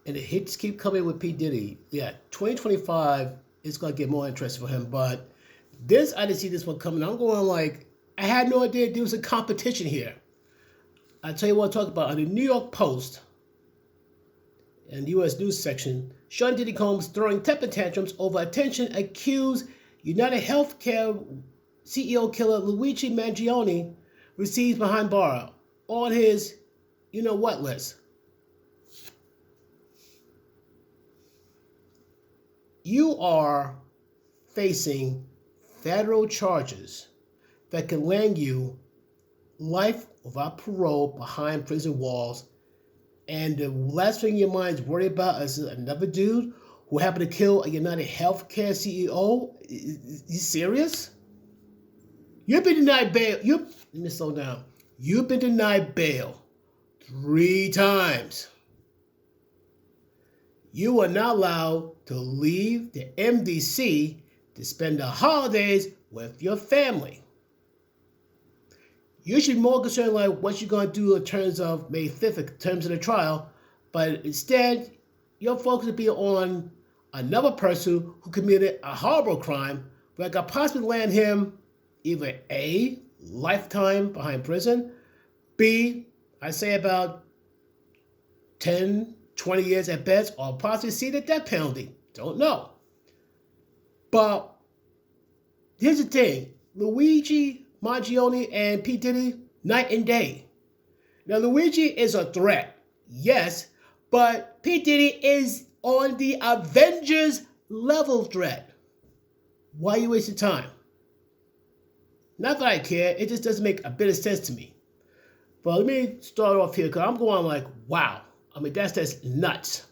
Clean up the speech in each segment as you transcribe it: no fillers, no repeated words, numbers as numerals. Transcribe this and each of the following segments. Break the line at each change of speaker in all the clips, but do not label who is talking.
and the hits keep coming with P. Diddy. Yeah, 2025 is going to get more interesting for him. But this, I didn't see this one coming. I'm going like, I had no idea there was a competition here. I'll tell you what I'm talking about. On the New York Post and the U.S. News section, Sean Diddy Combs throwing temper tantrums over attention accused United Healthcare CEO killer Luigi Mangione receives behind bar on his you-know-what list. You are facing federal charges that can land you life without parole behind prison walls, and the last thing your mind's worried about is another dude who happened to kill a United Healthcare CEO? You serious? You've been denied bail. Let me slow down. You've been denied bail 3 times. You are not allowed to leave the MDC to spend the holidays with your family. You should be more concerned like what you're going to do in terms of May 5th, in terms of the trial, but instead, your focus will be on another person who committed a horrible crime that could possibly land him either A, lifetime behind prison, B, I say about 10, 20 years at best, or possibly see the death penalty. Don't know. But here's the thing. Luigi, Mangione, and P. Diddy, night and day. Now, Luigi is a threat, yes, but P. Diddy is on the Avengers level threat. Why are you wasting time? Not that I care, it just doesn't make a bit of sense to me. But let me start off here, because I'm going like, wow. I mean, that's nuts.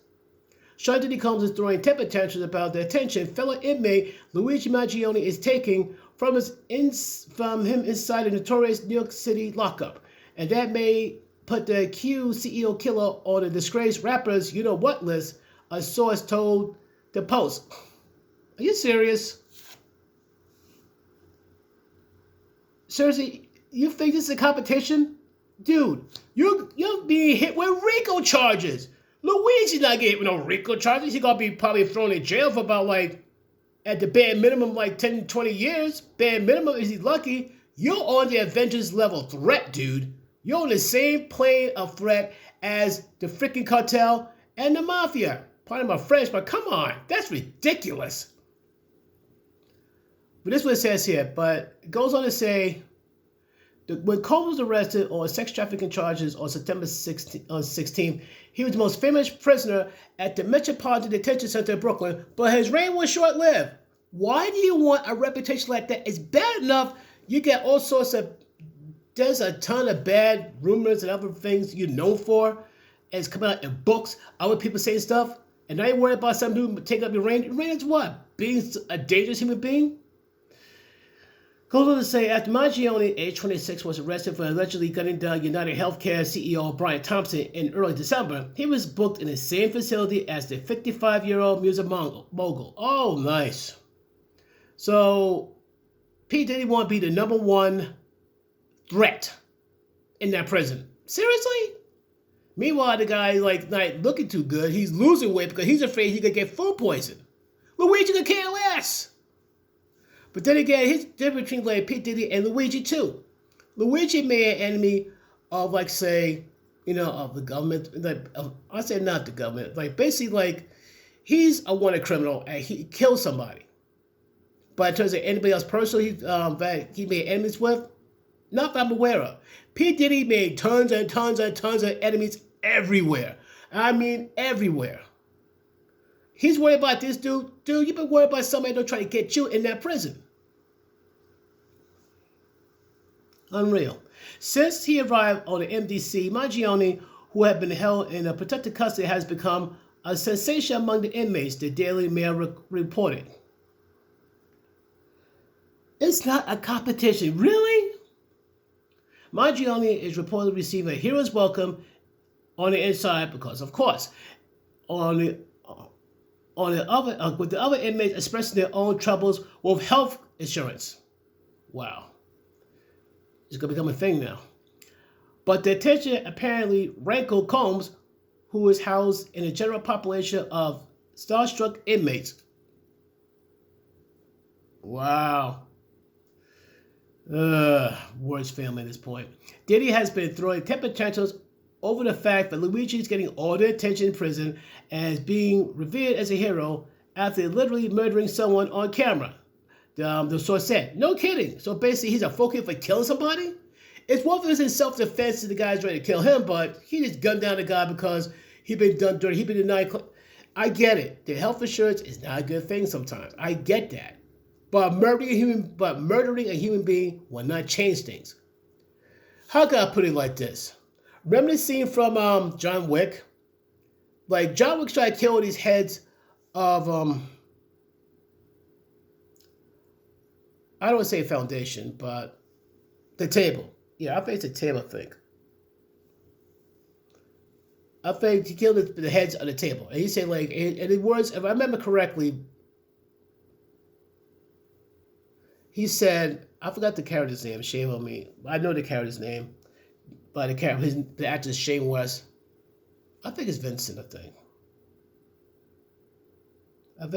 Sean Diddy Combs is throwing temper tantrums about the attention fellow inmate Luigi Mangione is taking from him inside the notorious New York City lockup. And that may put the accused CEO killer on the disgraced rapper's you-know-what list, a source told the Post. Are you serious? Seriously, you think this is a competition? Dude, you're being hit with RICO charges. Luigi's not getting hit with no RICO charges. He's going to be probably thrown in jail for about at the bare minimum, 10, 20 years. Bare minimum, is he lucky? You're on the Avengers level threat, dude. You're on the same plane of threat as the freaking cartel and the mafia. Pardon my French, but come on. That's ridiculous. But this is what it says here. But it goes on to say, when Combs was arrested on sex trafficking charges on September 16th, he was the most famous prisoner at the Metropolitan Detention Center in Brooklyn, but his reign was short-lived. Why do you want a reputation like that? It's bad enough you get all sorts of, there's a ton of bad rumors and other things you're known for, and it's coming out in books, other people saying stuff, and now you're worried about some dude taking up your reign. Your reign is what? Being a dangerous human being? Goes on to say, after Mangione, age 26, was arrested for allegedly gunning down United Healthcare CEO Brian Thompson in early December, he was booked in the same facility as the 55-year-old music mogul. Oh, nice. So, P. Diddy want to be the #1 threat in that prison. Seriously? Meanwhile, the guy, not looking too good. He's losing weight because he's afraid he could get food poison. Luigi could care less. But then again, here's the difference between P. Diddy and Luigi too. Luigi made an enemy of of the government. I say not the government. Basically, he's a wanted criminal and he killed somebody. But in terms of anybody else personally that he made enemies with, not that I'm aware of. P. Diddy made tons and tons and tons of enemies everywhere. I mean, everywhere. He's worried about this dude. Dude, you've been worried about somebody that's trying to get you in that prison. Unreal. Since he arrived on the MDC, Mangione, who had been held in a protected custody, has become a sensation among the inmates, the Daily Mail reported. It's not a competition, really? Mangione is reportedly receiving a hero's welcome on the inside because, of course, with the other inmates expressing their own troubles with health insurance. Wow. It's going to become a thing now. But the attention apparently rankled Combs, who is housed in a general population of starstruck inmates. Wow. Worst family at this point. Diddy has been throwing temper tantrums over the fact that Luigi is getting all the attention in prison and is being revered as a hero after literally murdering someone on camera. The source said, no kidding. So basically, he's a focus for killing somebody? It's one thing in self-defense and the guy's ready to kill him, but he just gunned down the guy because he'd been done dirty. He'd been denied. I get it. The health insurance is not a good thing sometimes. I get that. But murdering a human being will not change things. How can I put it like this? Remember the scene from John Wick? Like, John Wick tried to kill these heads of, I don't want to say foundation, but the table. Yeah, I think it's a table, I think. I think he killed the heads of the table. And he said, like, and it was, if I remember correctly, he said, I forgot the character's name, shame on me. I know the character's name, but the actor's Shane West. I think it's Vincent, I think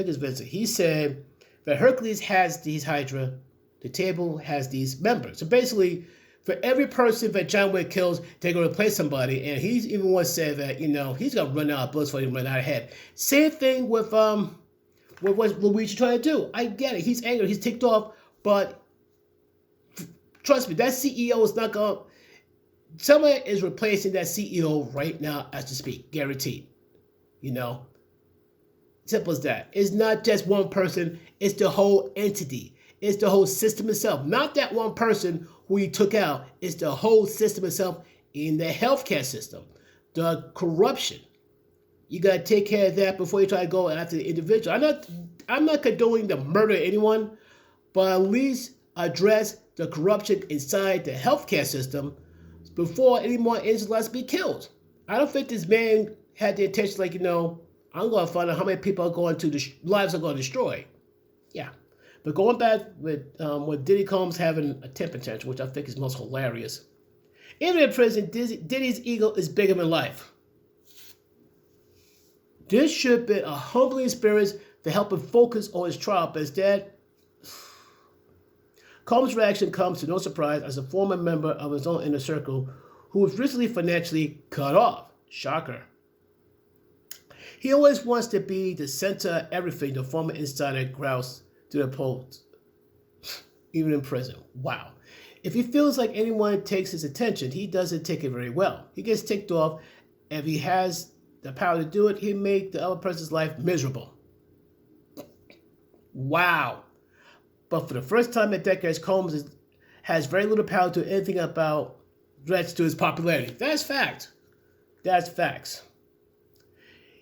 it's Vincent. He said that Hercules has these Hydra, the table has these members. So basically, for every person that John Wick kills, they're going to replace somebody. And he's even once said that, he's going to run out of bullets before he run out of head. Same thing with what Luigi trying to do. I get it. He's angry. He's ticked off. But trust me, that CEO is not going to... Someone is replacing that CEO right now as we speak. Guaranteed. Simple as that. It's not just one person. It's the whole entity. It's the whole system itself. Not that one person who he took out. It's the whole system itself in the healthcare system. The corruption. You got to take care of that before you try to go after the individual. I'm not condoning the murder of anyone, but at least address the corruption inside the healthcare system before any more innocent be killed. I don't think this man had the intention, like, I'm going to find out how many people lives are going to destroy. Yeah. But going back with Diddy Combs having a temper tantrum, which I think is most hilarious. Even in prison, Diddy's ego is bigger than life. This should be a humbling experience to help him focus on his trial, but instead, Combs' reaction comes to no surprise as a former member of his own inner circle who was recently financially cut off. Shocker. He always wants to be the center of everything, the former insider groused to the polls, even in prison. Wow. If he feels like anyone takes his attention, he doesn't take it very well. He gets ticked off. If he has the power to do it, he'll make the other person's life miserable. Wow. But for the first time in decades, Combs has very little power to do anything about threats to his popularity. That's fact. That's facts.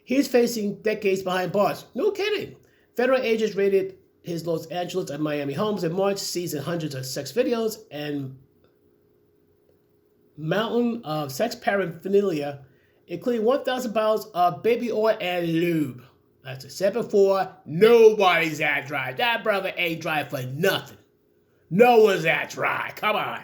He's facing decades behind bars. No kidding. Federal agents raided his Los Angeles and Miami homes in March, seizing hundreds of sex videos and mountain of sex paraphernalia, including 1,000 bottles of baby oil and lube. That's a step before. Nobody's that dry. That brother ain't dry for nothing. No one's that dry. Come on.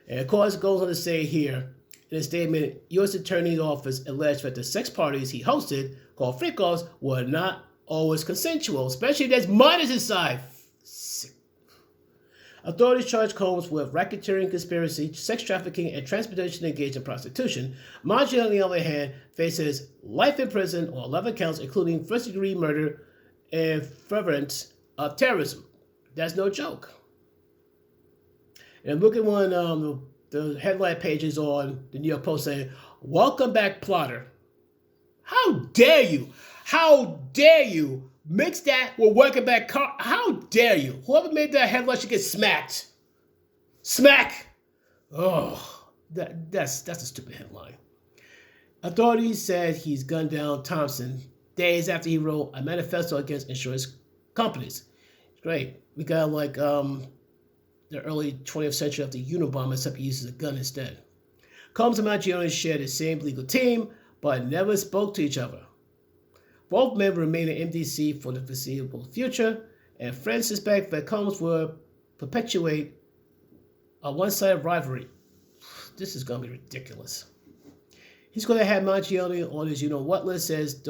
And of course, it goes on to say here, in a statement, U.S. Attorney's Office alleged that the sex parties he hosted, called freak-offs, were not always consensual, especially if there's minors inside. Sick. Authorities charged Combs with racketeering conspiracy, sex trafficking, and transportation engaged in prostitution. Mangione, on the other hand, faces life in prison on 11 counts, including first-degree murder and furtherance of terrorism. That's no joke. And look at one of the headline pages on the New York Post saying, "Welcome back, plotter." How dare you? How dare you mix that with welcome back car? How dare you? Whoever made that headline should get smacked. Smack! Oh, that's a stupid headline. Authorities said he's gunned down Thompson days after he wrote a manifesto against insurance companies. Great. We got like the early 20th century of the Unabomber, except he uses a gun instead. Combs and Mangione shared the same legal team, but never spoke to each other. Both men remain in MDC for the foreseeable future, and friends suspect that Combs will perpetuate a one-sided rivalry. This is going to be ridiculous. He's going to have Mangione on his you-know-what list, says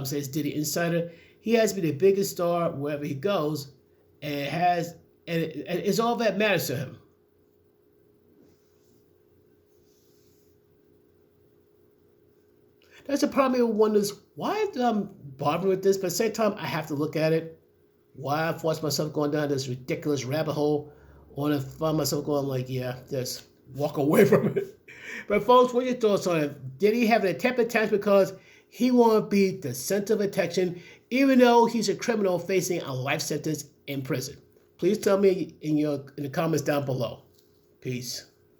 says Diddy Insider. He has to be the biggest star wherever he goes, and it's all that matters to him. That's the problem. Everyone wonders why I'm bothering with this, but at the same time, I have to look at it. Why I force myself going down this ridiculous rabbit hole, or to find myself going like, yeah, just walk away from it. But folks, what are your thoughts on it? Did he have an temper tantrum because he want to be the center of attention, even though he's a criminal facing a life sentence in prison? Please tell me in the comments down below. Peace.